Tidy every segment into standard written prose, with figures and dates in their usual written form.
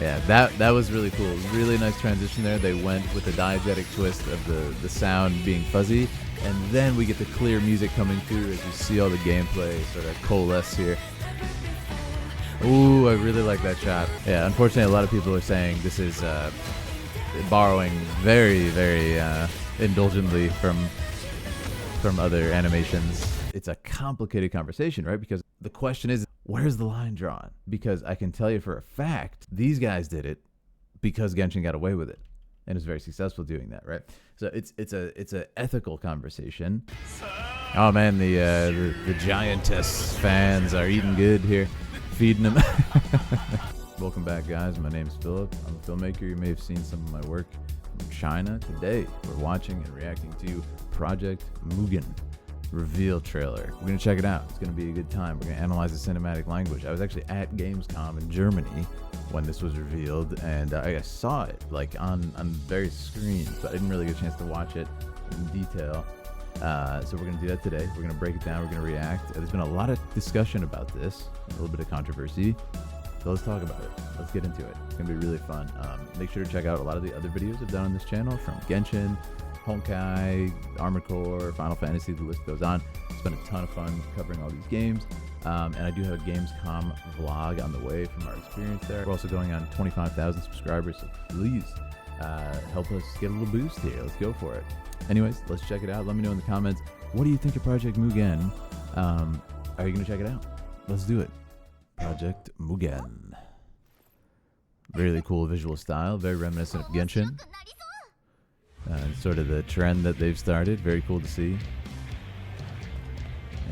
Yeah, that was really cool. Really nice transition there. They went with the diegetic twist of the sound being fuzzy, and then we get the clear music coming through as you see all the gameplay sort of coalesce here. Ooh, I really like that shot. Yeah, unfortunately, a lot of people are saying this is borrowing very, very indulgently from other animations. It's a complicated conversation, right? Because the question is, where's the line drawn? Because I can tell you for a fact, these guys did it because Genshin got away with it and is very successful doing that, right? So it's a ethical conversation. Oh man, the giantess fans are eating good here, feeding them. Welcome back, guys. My name is Philip. I'm a filmmaker. You may have seen some of my work from China. Today, we're watching and reacting to Project Mugen reveal trailer. We're gonna check it out. It's gonna be a good time. We're gonna analyze the cinematic language. I was actually at Gamescom in Germany when this was revealed, and I saw it like on various screens, but I didn't really get a chance to watch it in detail. So we're gonna do that today. We're gonna break it down. We're gonna react. There's been a lot of discussion about this, a little bit of controversy. So let's talk about it. Let's get into it. It's gonna be really fun. Make sure to check out a lot of the other videos I've done on this channel, from Genshin, Honkai, Armored Core, Final Fantasy, the list goes on. It's been a ton of fun covering all these games. And I do have a Gamescom vlog on the way from our experience there. We're also going on 25,000 subscribers, so please help us get a little boost here. Let's go for it. Anyways, let's check it out. Let me know in the comments, what do you think of Project Mugen? Are you going to check it out? Let's do it. Project Mugen. Really cool visual style, very reminiscent of Genshin. Sort of the trend that they've started. Very cool to see.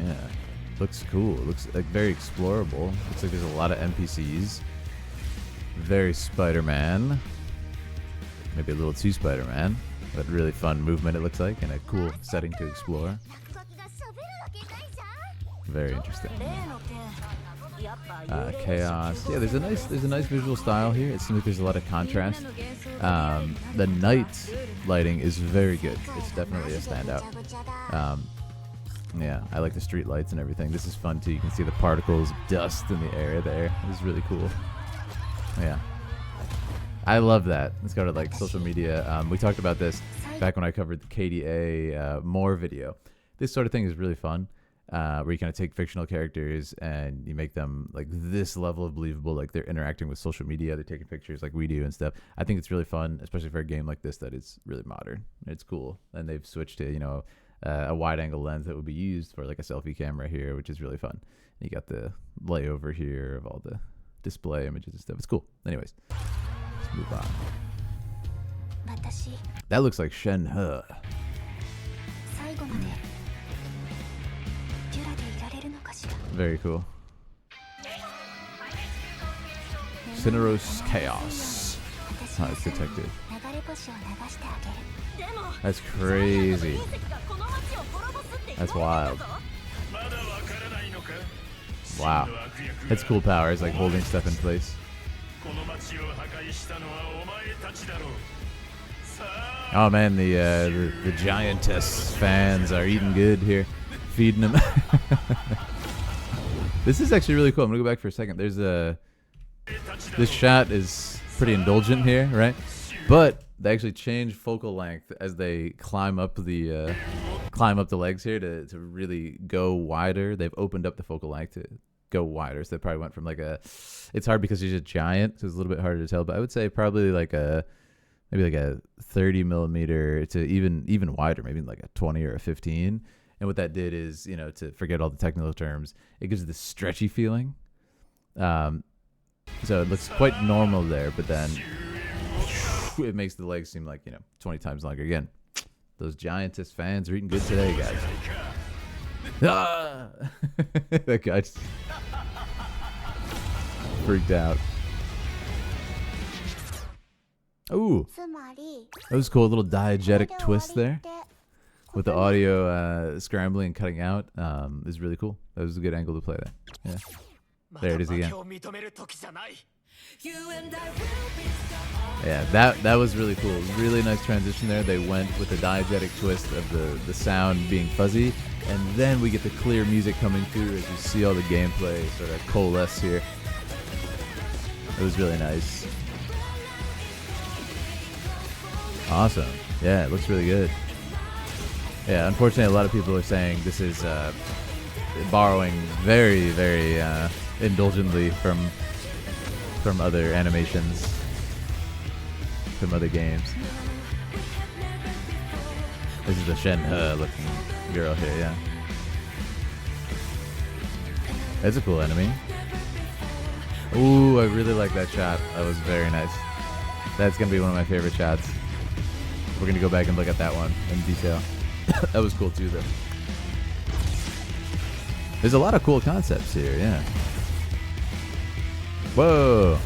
Yeah, looks cool. Looks like very explorable. Looks like there's a lot of NPCs. Very Spider-Man. Maybe a little too Spider-Man, but really fun movement it looks like, and a cool setting to explore. Very interesting. Chaos. Yeah, there's a nice visual style here. It seems like there's a lot of contrast. The night lighting is very good. It's definitely a standout. Yeah, I like the street lights and everything. This is fun too. You can see the particles of dust in the air there. This is really cool. Yeah, I love that. Let's go to like social media. We talked about this back when I covered the KDA More video. This sort of thing is really fun. Where you kind of take fictional characters and you make them like this level of believable, like they're interacting with social media, they're taking pictures like we do and stuff. I think it's really fun, especially for a game like this that is really modern. It's cool, and they've switched to, you know, a wide-angle lens that would be used for like a selfie camera here, which is really fun. You got the layover here of all the display images and stuff. It's cool. Anyways, let's move on. That looks like Shen-He. Very cool. Cineros Chaos. Oh, it's detective. That's crazy. That's wild. Wow. That's cool powers, like holding stuff in place. Oh man, the giantess fans are eating good here, feeding them. This is actually really cool. I'm gonna go back for a second. This shot is pretty indulgent here, right? But they actually change focal length as they climb up the legs here to really go wider. They've opened up the focal length to go wider. So they probably went from like it's hard because he's a giant, so it's a little bit harder to tell. But I would say probably like maybe like a 30 millimeter to even wider, maybe like a 20 or a 15. And what that did is, you know, to forget all the technical terms, it gives this stretchy feeling. So it looks quite normal there, but then it makes the legs seem like, you know, 20 times longer. Again, those giantess fans are eating good today, guys. Ah! That guy just freaked out. Ooh, that was cool. A little diegetic twist there, with the audio scrambling and cutting out. Is really cool. That was a good angle to play that. Yeah. There it is again. Yeah, that was really cool. Really nice transition there. They went with the diegetic twist of the sound being fuzzy, and then we get the clear music coming through as you see all the gameplay sort of coalesce here. It was really nice. Awesome. Yeah, it looks really good. Yeah, unfortunately, a lot of people are saying this is borrowing very, very indulgently from other animations, from other games. This is the Shen-He looking girl here, yeah. That's a cool enemy. Ooh, I really like that shot. That was very nice. That's going to be one of my favorite shots. We're going to go back and look at that one in detail. That was cool too, though. There's a lot of cool concepts here, yeah. Whoa.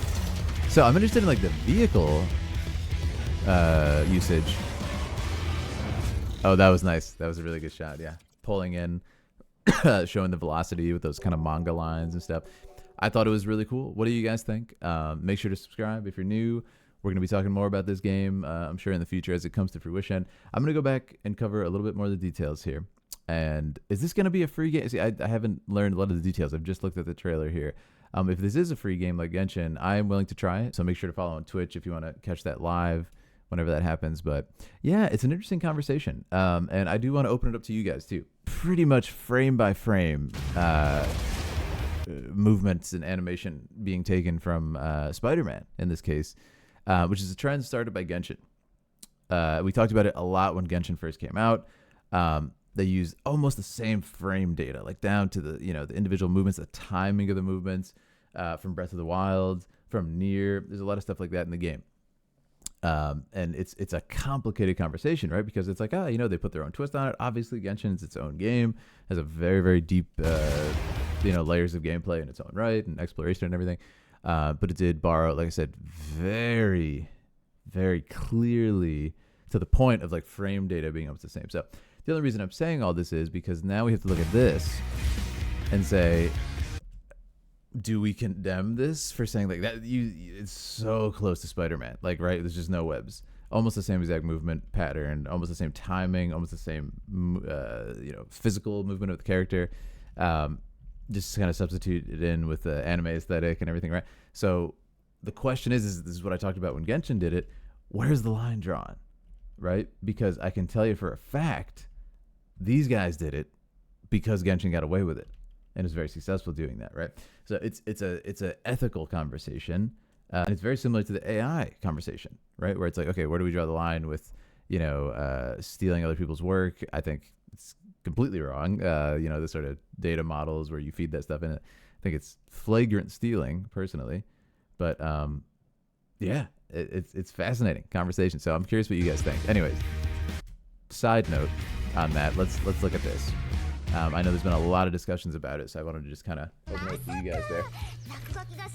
So I'm interested in like the vehicle usage. Oh, that was nice. That was a really good shot, yeah. Pulling in, showing the velocity with those kind of manga lines and stuff. I thought it was really cool. What do you guys think? Make sure to subscribe if you're new. We're going to be talking more about this game, I'm sure, in the future as it comes to fruition. I'm going to go back and cover a little bit more of the details here. And is this going to be a free game? See, I haven't learned a lot of the details. I've just looked at the trailer here. If this is a free game like Genshin, I am willing to try it. So make sure to follow on Twitch if you want to catch that live whenever that happens. But yeah, it's an interesting conversation. And I do want to open it up to you guys too. Pretty much frame by frame movements and animation being taken from Spider-Man in this case. Which is a trend started by Genshin. We talked about it a lot when Genshin first came out. They used almost the same frame data, like down to the the individual movements, the timing of the movements from Breath of the Wild, from Nier. There's a lot of stuff like that in the game. And it's a complicated conversation, right? Because it's like, they put their own twist on it. Obviously, Genshin is its own game, has a very, very deep, layers of gameplay in its own right and exploration and everything. But it did borrow, like I said, very, very clearly to the point of like frame data being almost the same. So the only reason I'm saying all this is because now we have to look at this and say, do we condemn this for saying like that? It's so close to Spider-Man, like, right? There's just no webs. Almost the same exact movement pattern, almost the same timing, almost the same, physical movement of the character. Just kind of substitute it in with the anime aesthetic and everything, right? So the question is this is what I talked about when Genshin did it. Where's the line drawn, right? Because I can tell you for a fact, these guys did it because Genshin got away with it and is very successful doing that, right? So it's a ethical conversation, and it's very similar to the AI conversation, right? Where it's like, okay, where do we draw the line with, stealing other people's work? I think it's completely wrong. The sort of data models where you feed that stuff in it. I think it's flagrant stealing, personally. But it's fascinating conversation. So I'm curious what you guys think. Anyways, side note on that, let's look at this. I know there's been a lot of discussions about it, so I wanted to just kind of open it up to you guys there.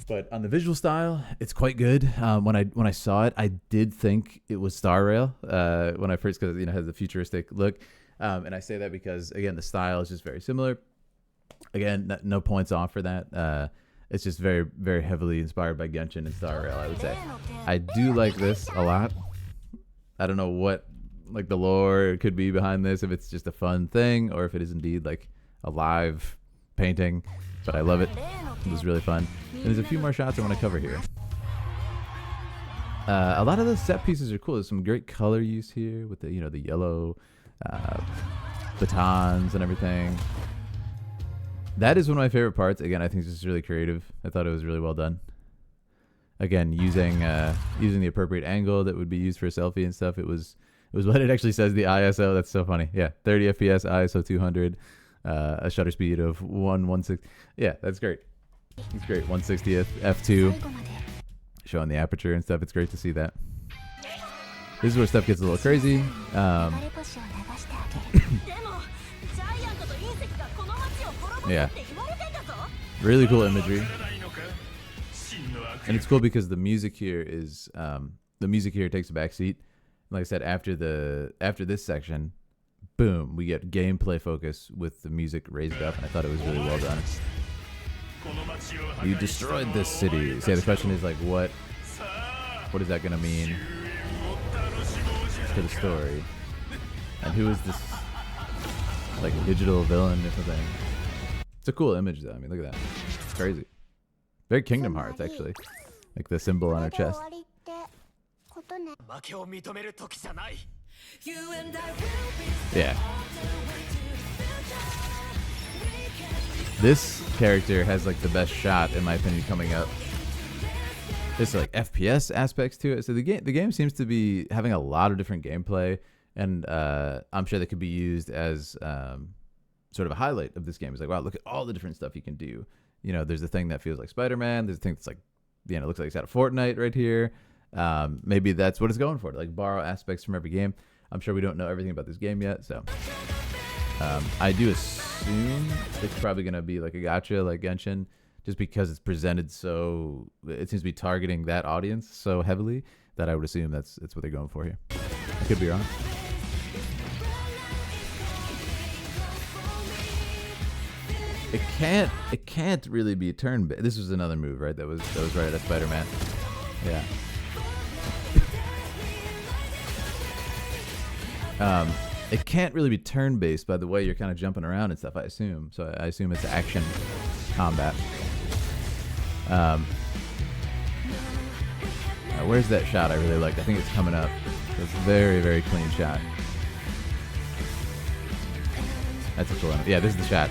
But on the visual style, it's quite good. When I saw it, I did think it was Star Rail when I first, because it has the futuristic look. And I say that because, again, the style is just very similar. Again, no points off for that. It's just very, very heavily inspired by Genshin and Star Rail, I would say. I do like this a lot. I don't know what like the lore could be behind this, if it's just a fun thing or if it is indeed like a live painting. But I love it. It was really fun. And there's a few more shots I want to cover here. A lot of the set pieces are cool. There's some great color use here with the the yellow batons and everything. That is one of my favorite parts. Again, I think it's just really creative. I thought it was really well done. Again, using the appropriate angle that would be used for a selfie and stuff. It was what it actually says, the ISO. That's so funny. Yeah, 30 FPS, ISO 200, a shutter speed of 1/160. Yeah, that's great. It's great. 1/60th f2, showing the aperture and stuff. It's great to see that. This is where stuff gets a little crazy. Yeah, really cool imagery, and it's cool because the music here takes a back seat. Like I said, after this section, boom, we get gameplay focus with the music raised up, and I thought it was really well done. You destroyed this city. So yeah, the question is like, what is that gonna mean for the story? And who is this, like a digital villain or something? It's a cool image though. I mean, look at that. It's crazy. Very Kingdom Hearts, actually. Like the symbol on her chest. Yeah. This character has like the best shot in my opinion coming up. There's like FPS aspects to it. So the game seems to be having a lot of different gameplay, and I'm sure that could be used as sort of a highlight of this game. It's like, wow, look at all the different stuff you can do. You know, there's a thing that feels like Spider-Man. There's a thing that's like, you know, looks like it's out of Fortnite right here. Maybe that's what it's going for, to like borrow aspects from every game. I'm sure we don't know everything about this game yet, so I do assume it's probably going to be like a gacha like Genshin, just because it's presented so, it seems to be targeting that audience so heavily that I would assume that's what they're going for here. I could be wrong. It can't really be turn. This was another move, right? That was right at Spider-Man. Yeah. It can't really be turn-based by the way you're kind of jumping around and stuff, I assume. So I assume it's action combat. Where's that shot I really liked? I think it's coming up. It's a very, very clean shot. That's a cool one. Yeah, this is the shot.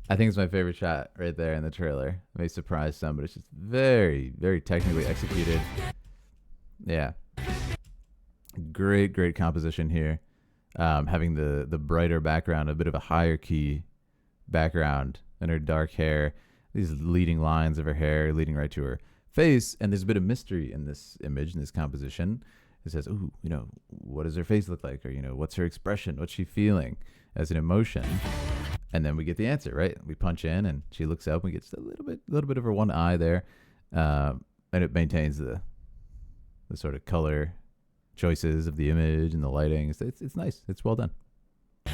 I think it's my favorite shot right there in the trailer. It may surprise some, but it's just very, very technically executed. Yeah. Great composition here. Having the brighter background, a bit of a higher key background, and her dark hair. These leading lines of her hair leading right to her face, and there's a bit of mystery in this image, in this composition. It says, ooh, you know, what does her face look like? Or, you know, what's her expression? What's she feeling as an emotion? And then we get the answer, right? We punch in, and she looks up, and we get just a little bit of her one eye there. And it maintains the sort of color choices of the image and the lighting. It's nice. It's well done.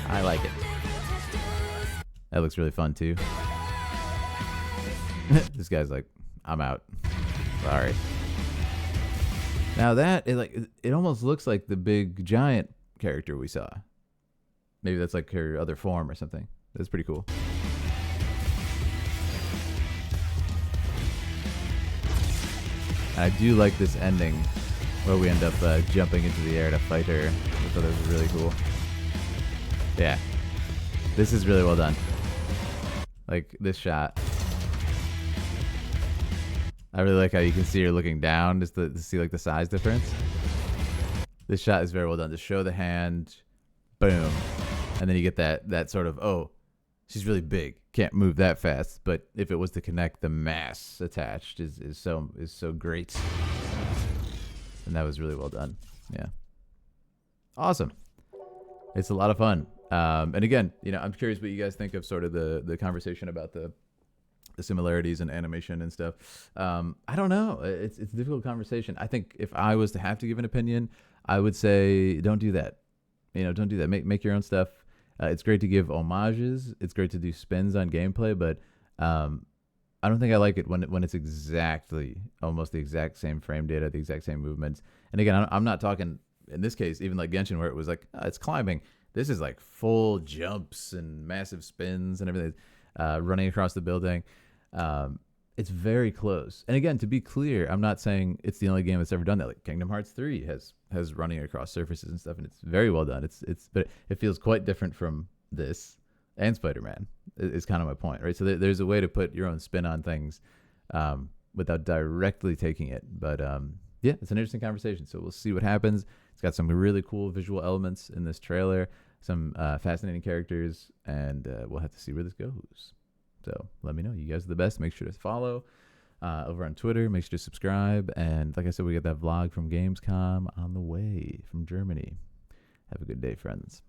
I like it. That looks really fun, too. This guy's like, I'm out. Sorry. Now that it almost looks like the big giant character we saw. Maybe that's like her other form or something. That's pretty cool. I do like this ending where we end up jumping into the air to fight her. I thought that was really cool. Yeah. This is really well done. Like this shot. I really like how you can see her looking down just to see like the size difference. This shot is very well done. To show the hand, boom, and then you get that sort of, oh, she's really big, can't move that fast. But if it was to connect, the mass attached is so great, and that was really well done. Yeah, awesome. It's a lot of fun. And again, you know, I'm curious what you guys think of sort of the conversation about the similarities in animation and stuff. I don't know. It's a difficult conversation. I think if I was to have to give an opinion, I would say don't do that. You know, don't do that. Make your own stuff. It's great to give homages. It's great to do spins on gameplay, but I don't think I like it when it's exactly almost the exact same frame data, the exact same movements. And again, I'm not talking in this case even like Genshin where it was like it's climbing. This is like full jumps and massive spins and everything, running across the building. It's very close. And again, to be clear, I'm not saying it's the only game that's ever done that. Like Kingdom Hearts 3 has running across surfaces and stuff, and it's very well done. But it feels quite different from this and Spider-Man. Is kind of my point, right? So there's a way to put your own spin on things without directly taking it. But yeah, it's an interesting conversation. So we'll see what happens. It's got some really cool visual elements in this trailer, some fascinating characters, and we'll have to see where this goes. So let me know. You guys are the best. Make sure to follow over on Twitter. Make sure to subscribe. And like I said, we got that vlog from Gamescom on the way from Germany. Have a good day, friends.